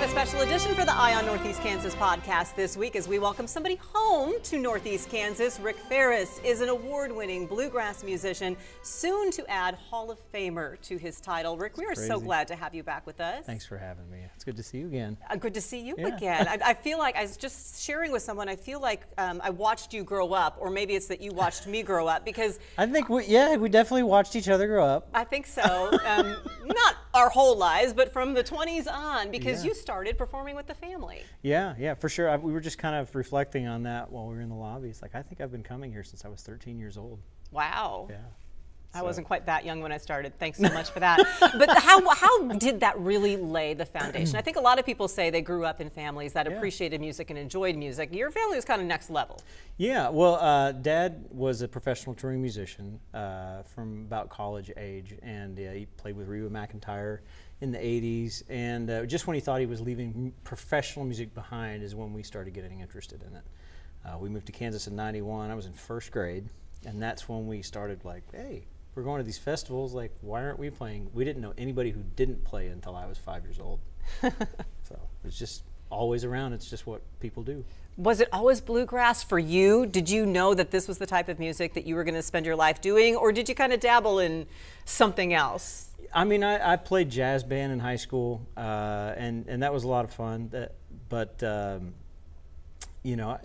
have a special edition for the Eye on Northeast Kansas podcast this week as we welcome somebody home to Northeast Kansas. Rick Faris is an award-winning bluegrass musician, soon to add Hall of Famer to his title. Rick, we are so glad to have you back with us. Thanks for having me. It's good to see you again. Good to see you again. I feel like, I was just sharing with someone, I feel like I watched you grow up, or maybe it's that you watched me grow up, because I think, we definitely watched each other grow up. I think so. Not our whole lives, but from the 20s on, because you started performing with the family. Yeah, for sure. We were just kind of reflecting on that while we were in the lobby. It's like, I think I've been coming here since I was 13 years old. Wow. Yeah. I wasn't quite that young when I started. Thanks so much for that. But how did that really lay the foundation? I think a lot of people say they grew up in families that appreciated music and enjoyed music. Your family was kind of next level. Yeah, well, Dad was a professional touring musician from about college age, and he played with Reba McEntire in the 80s. And just when he thought he was leaving professional music behind is when we started getting interested in it. We moved to Kansas in '91. I was in first grade, and that's when we started like, hey, we're going to these festivals, like, why aren't we playing? We didn't know anybody who didn't play until I was 5 years old. So it's just always around. It's just what people do. Was it always bluegrass for you? Did you know that this was the type of music that you were going to spend your life doing, or did you kind of dabble in something else? I mean, I played jazz band in high school, and that was a lot of fun. But you know,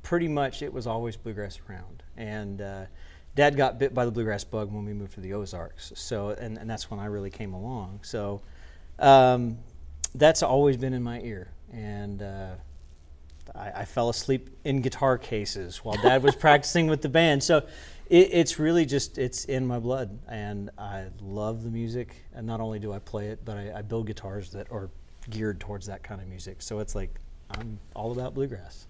pretty much it was always bluegrass around. And Dad got bit by the bluegrass bug when we moved to the Ozarks, so and that's when I really came along. So that's always been in my ear, and I fell asleep in guitar cases while Dad was practicing with the band. So it's really just, it's in my blood, and I love the music. And not only do I play it, but I build guitars that are geared towards that kind of music. So it's like, I'm all about bluegrass.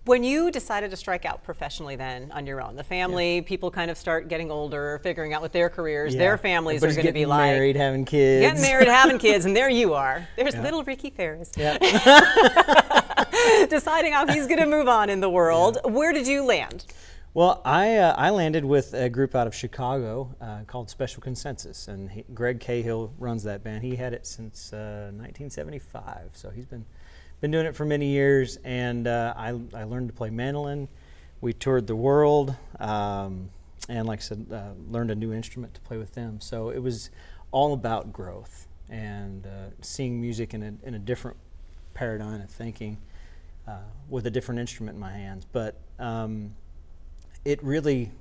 When you decided to strike out professionally then on your own, the family, people kind of start getting older, figuring out what their careers, their families are going to be like. Getting married, having kids. Getting married, having kids, and there you are. There's little Ricky Faris. Deciding how he's going to move on in the world. Where did you land? Well, I landed with a group out of Chicago called Special Consensus, and Greg Cahill runs that band. He had it since 1975, so he's been doing it for many years, and I learned to play mandolin. We toured the world, and like I said, learned a new instrument to play with them. So it was all about growth and seeing music in a different paradigm of thinking with a different instrument in my hands. But it really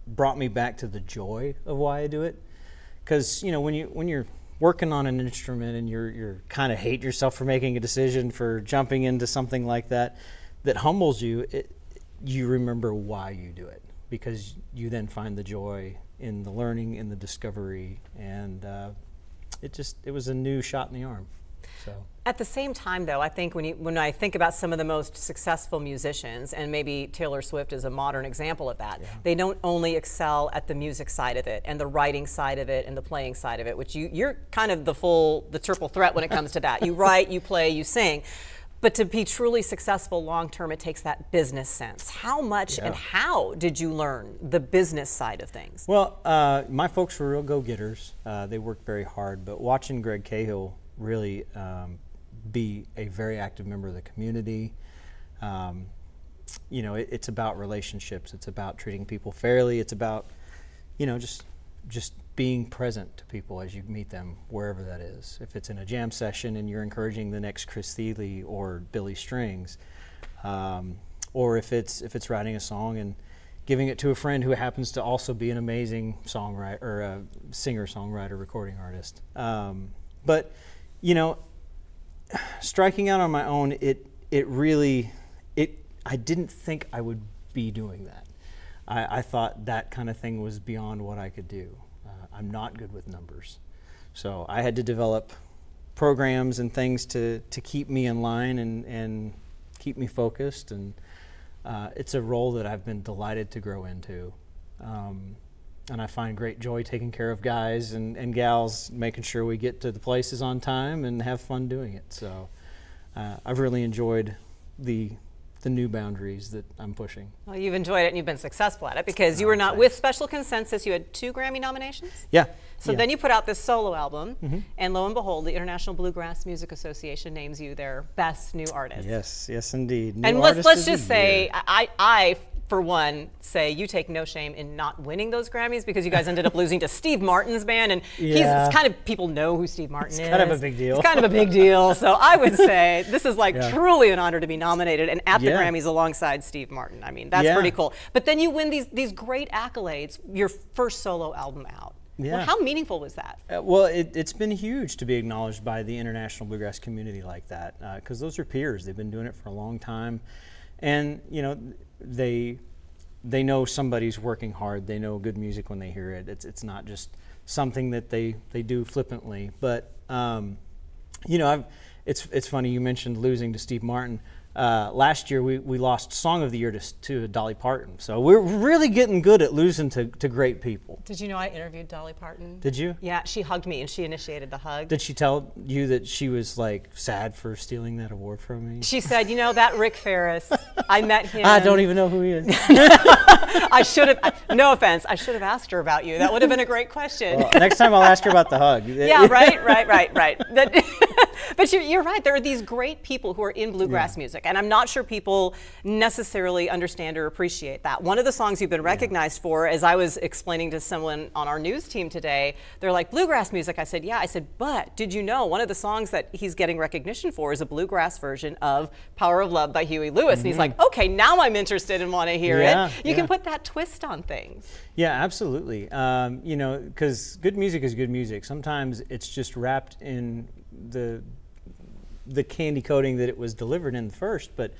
brought me back to the joy of why I do it, because you know, when you're working on an instrument and you're kind of hate yourself for making a decision, for jumping into something like that humbles you, you remember why you do it, because you then find the joy in the learning, in the discovery, and it was a new shot in the arm. So. At the same time, though, I think when I think about some of the most successful musicians, and maybe Taylor Swift is a modern example of that, they don't only excel at the music side of it, and the writing side of it, and the playing side of it, which you're kind of the triple threat when it comes to that. You write, you play, you sing. But to be truly successful long term, it takes that business sense. How much and how did you learn the business side of things? Well, my folks were real go-getters. They worked very hard, but watching Greg Cahill really be a very active member of the community. You know, it's about relationships. It's about treating people fairly. It's about, you know, just being present to people as you meet them, wherever that is. If it's in a jam session and you're encouraging the next Chris Thiele or Billy Strings, or if it's writing a song and giving it to a friend who happens to also be an amazing songwriter or a singer-songwriter, recording artist. But you know, striking out on my own, I didn't think I would be doing that. I thought that kind of thing was beyond what I could do. I'm not good with numbers. So I had to develop programs and things to keep me in line and keep me focused. And it's a role that I've been delighted to grow into. And I find great joy taking care of guys and gals, making sure we get to the places on time and have fun doing it. So I've really enjoyed the the new boundaries that I'm pushing. Well, you've enjoyed it and you've been successful at it because you were not with Special Consensus. You had 2 Grammy nominations. Yeah. So then you put out this solo album, and lo and behold, the International Bluegrass Music Association names you their best new artist. Yes, yes, indeed. New and artist let's of the just say, year. I for one, say you take no shame in not winning those Grammys because you guys ended up losing to Steve Martin's band, and it's kind of, people know who Steve Martin is. It's kind of a big deal. It's kind of a big deal. So I would say this is like truly an honor to be nominated and at the Grammys alongside Steve Martin. I mean, that's pretty cool. But then you win these great accolades, your first solo album out. Yeah. Well, how meaningful was that? Well, it's been huge to be acknowledged by the international bluegrass community like that, because those are peers. They've been doing it for a long time, and you know they know somebody's working hard. They know good music when they hear it. It's not just something that they do flippantly. But you know, it's funny you mentioned losing to Steve Martin. Last year we lost Song of the Year to Dolly Parton. So we're really getting good at losing to great people. Did you know I interviewed Dolly Parton? Did you? Yeah, she hugged me and she initiated the hug. Did she tell you that she was like sad for stealing that award from me? She said, you know, that Rick Faris, I met him. I don't even know who he is. I should have, no offense, I should have asked her about you. That would have been a great question. Well, next time I'll ask her about the hug. Yeah, right. But you're right. There are these great people who are in bluegrass music, and I'm not sure people necessarily understand or appreciate that. One of the songs you've been recognized for, as I was explaining to someone on our news team today, they're like, bluegrass music. I said, yeah. I said, but did you know one of the songs that he's getting recognition for is a bluegrass version of Power of Love by Huey Lewis? And he's like, okay, now I'm interested and want to hear it. You can put that twist on things. Yeah, absolutely. You know, because good music is good music. Sometimes it's just wrapped in the candy coating that it was delivered in first, but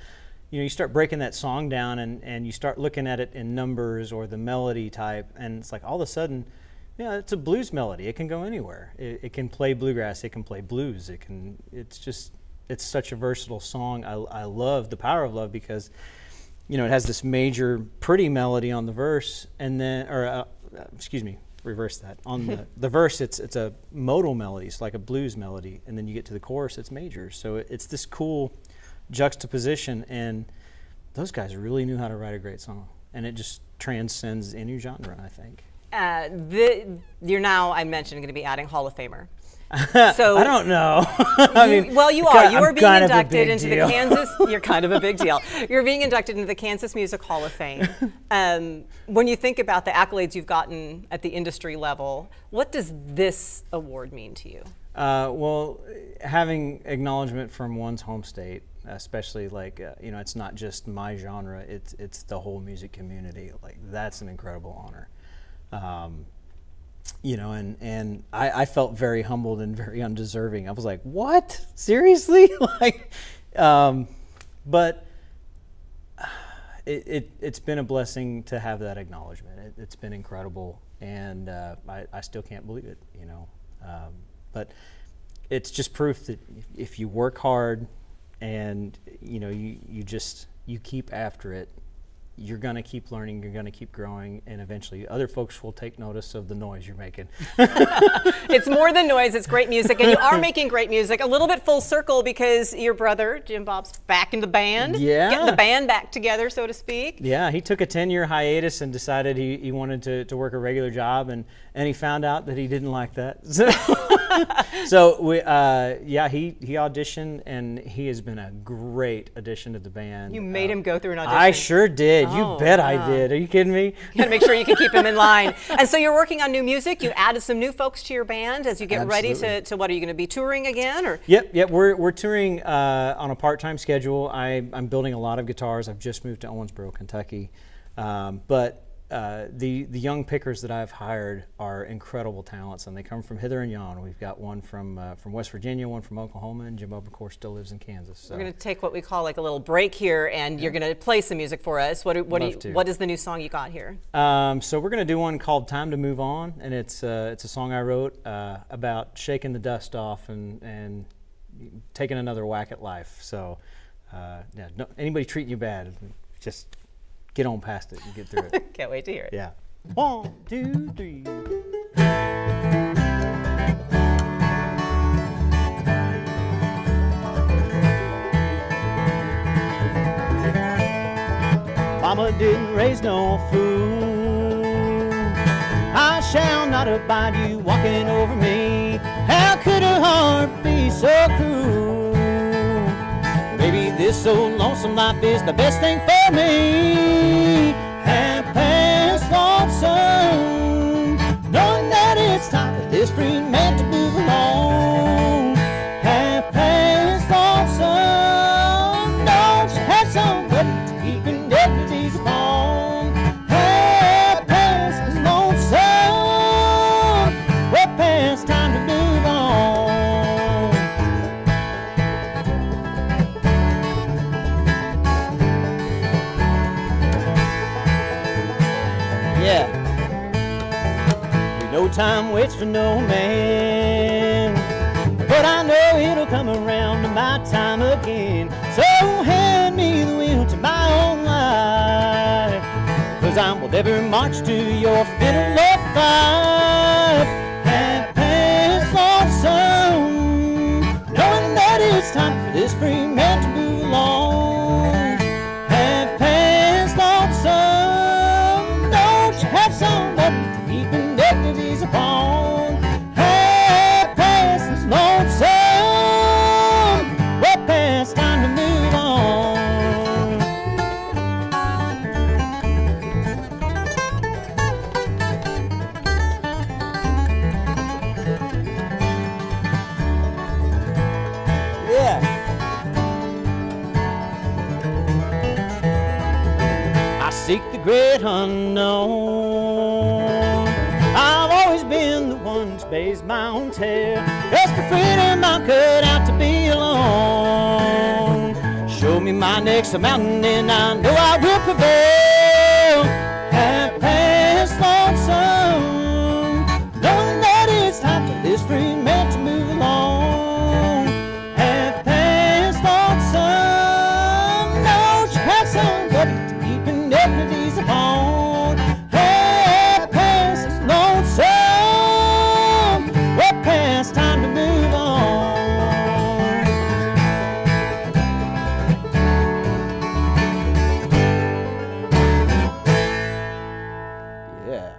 you know, you start breaking that song down and you start looking at it in numbers or the melody type, and it's like all of a sudden, yeah, it's a blues melody. It can go anywhere. It can play bluegrass. It can play blues. It's such a versatile song. I love the Power of Love because, you know, it has this major pretty melody on the verse, and then, excuse me, reverse that. On the verse, it's a modal melody, it's like a blues melody, and then you get to the chorus, it's major. So it's this cool juxtaposition, and those guys really knew how to write a great song, and it just transcends any genre, I think. You're now, I mentioned, going to be adding Hall of Famer. So I don't know. You are being inducted into deal. the Kansas. You're kind of a big deal. You're being inducted into the Kansas Music Hall of Fame. When you think about the accolades you've gotten at the industry level, what does this award mean to you? Well, having acknowledgement from one's home state, especially like you know, it's not just my genre; it's the whole music community. Like, that's an incredible honor. You know, and I felt very humbled and very undeserving. I was like, what? Seriously? Like, but it's been a blessing to have that acknowledgement. It's been incredible, and I still can't believe it, you know. But it's just proof that if you work hard and, you know, you keep after it, you're going to keep learning, you're going to keep growing, and eventually other folks will take notice of the noise you're making. It's more than noise, it's great music, and you are making great music. A little bit full circle because your brother, Jim Bob's back in the band, getting the band back together, so to speak. Yeah, he took a 10-year hiatus and decided he wanted to work a regular job, and he found out that he didn't like that. So he auditioned, and he has been a great addition to the band. You made him go through an audition? I sure did. You bet I did. Are you kidding me? You gotta make sure you can keep him in line. And so you're working on new music. You added some new folks to your band as you get ready to what, are you going to be touring again? Or? Yep. We're touring on a part-time schedule. I'm building a lot of guitars. I've just moved to Owensboro, Kentucky, but the young pickers that I've hired are incredible talents, and they come from hither and yon. We've got one from West Virginia, one from Oklahoma, and Jim Bob, of course, still lives in Kansas. So. We're going to take what we call like a little break here, and you're going to play some music for us. What is the new song you got here? So we're going to do one called "Time to Move On," and it's a song I wrote about shaking the dust off and taking another whack at life. So anybody treating you bad, just get on past it and get through it. Can't wait to hear it. Yeah. 1, 2, 3. mama didn't raise no fool. I shall not abide you walking over me. How could a heart be so cruel? Baby, this old lonesome life is the best thing for me. Half past lonesome, knowing that it's time for this free man to move along. Half past lonesome, don't you have somebody to keep your dignity upon? Half past lonesome, well past time to move on. Yeah. No time waits for no man, but I know it'll come around to my time again. So hand me the wheel to my own life, 'cause I will never march to your fiddle of five. Half past lonesome, knowing that it's time for this free man to move along. Half past lonesome, don't you have somebody to keep your dignities upon? Half past is lonesome, well past time to move on. Yeah. I seek the great unknown. I've always been the one who's blazed my own trail. Just for freedom, I'm cut out to be alone. Show me my next mountain and I know I will prevail. Half past lonesome, knowing that it's time for this free man to move along. Half past lonesome, don't you have somebody to keep your dignities upon? Half past is lonesome, well past time to move on. Yeah.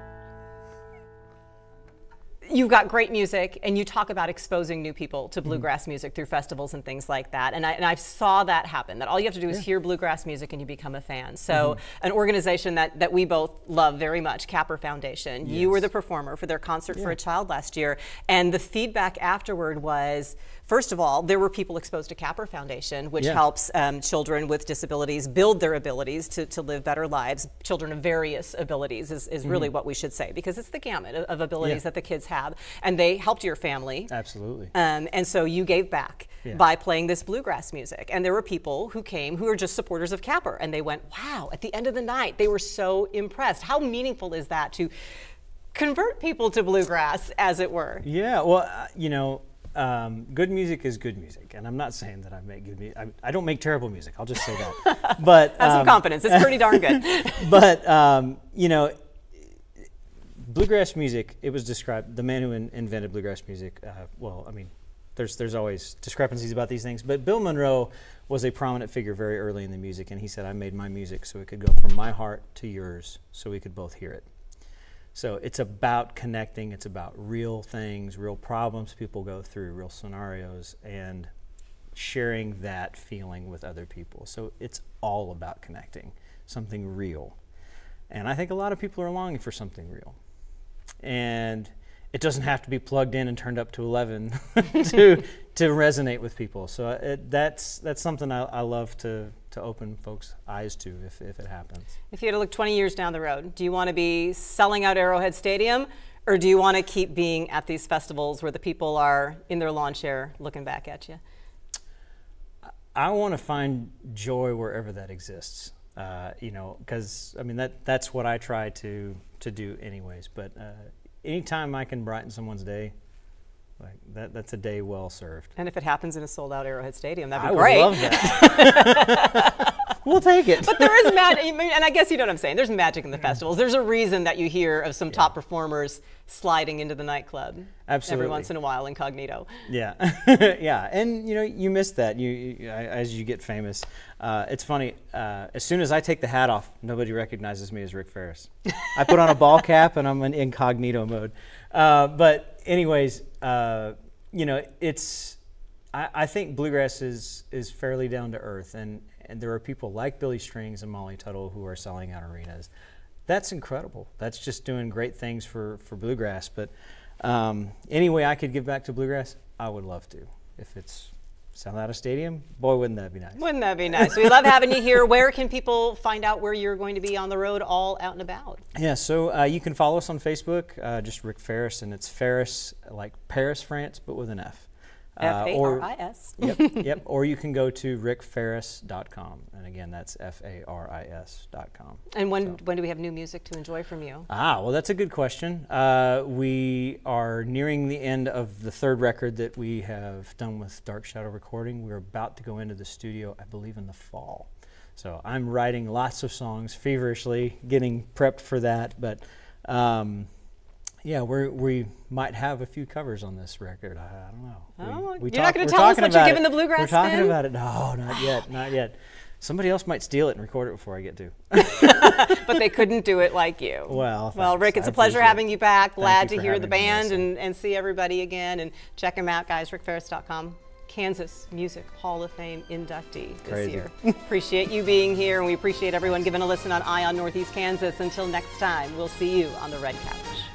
You've got great music, and you talk about exposing new people to bluegrass music through festivals and things like that. And I saw that happen, that all you have to do is hear bluegrass music and you become a fan. So an organization that we both love very much, Capper Foundation, you were the performer for their Concert for a Child last year. And the feedback afterward was, first of all, there were people exposed to Capper Foundation, which helps children with disabilities build their abilities to live better lives. Children of various abilities is really what we should say, because it's the gamut of abilities that the kids have. And they helped your family. Absolutely. And so you gave back by playing this bluegrass music. And there were people who came who are just supporters of Capper, and they went, wow, at the end of the night, they were so impressed. How meaningful is that to convert people to bluegrass, as it were? Yeah, well, you know, good music is good music, and I'm not saying that I make good music. I don't make terrible music. I'll just say that. But have some confidence. It's pretty darn good. But you know, bluegrass music. It was described. The man who invented bluegrass music. Well, I mean, there's always discrepancies about these things. But Bill Monroe was a prominent figure very early in the music, and he said, "I made my music so it could go from my heart to yours, so we could both hear it." So it's about connecting, it's about real things, real problems people go through, real scenarios, and sharing that feeling with other people. So it's all about connecting, something real. And I think a lot of people are longing for something real. And it doesn't have to be plugged in and turned up to 11 to resonate with people. So that's something I love to open folks' eyes to if it happens. If you had to look 20 years down the road, do you want to be selling out Arrowhead Stadium, or do you want to keep being at these festivals where the people are in their lawn chair looking back at you? I want to find joy wherever that exists. You know, because I mean that's what I try to do anyways. But anytime I can brighten someone's day, like that's a day well served. And if it happens in a sold-out Arrowhead Stadium, that'd be great. I would love that. We'll take it. But there is magic, and I guess you know what I'm saying. There's magic in the festivals. There's a reason that you hear of some top performers sliding into the nightclub. Absolutely. Every once in a while, incognito. Yeah, yeah, and you know, you miss that. As you get famous. It's funny. As soon as I take the hat off, nobody recognizes me as Rick Faris. I put on a ball cap and I'm in incognito mode. But anyways, you know, I think bluegrass is fairly down to earth, and there are people like Billy Strings and Molly Tuttle who are selling out arenas. That's incredible. That's just doing great things for bluegrass. But any way I could give back to bluegrass, I would love to. If it's sell out a stadium, boy, wouldn't that be nice? Wouldn't that be nice? We love having you here. Where can people find out where you're going to be on the road, all out and about? Yeah, so you can follow us on Facebook, just Rick Faris, and it's Faris like Paris, France, but with an F. F-A-R-I-S. Yep. Or you can go to rickfaris.com, and again, that's F-A-R-I-S.com. And when do we have new music to enjoy from you? Well, that's a good question. We are nearing the end of the third record that we have done with Dark Shadow Recording. We're about to go into the studio, I believe, in the fall. So I'm writing lots of songs feverishly, getting prepped for that, but yeah, we might have a few covers on this record. I don't know. You're not going to tell us what you're giving the bluegrass spin? We're talking about it. No, not yet. Not yet. Somebody else might steal it and record it before I get to. But they couldn't do it like you. Well, Rick, it's a pleasure having you back. Glad to hear the band and see everybody again. And check him out, guys. rickfaris.com. Kansas Music Hall of Fame inductee this year. Appreciate you being here, and we appreciate everyone giving a listen on Eye on Northeast Kansas. Until next time, we'll see you on the Red Couch.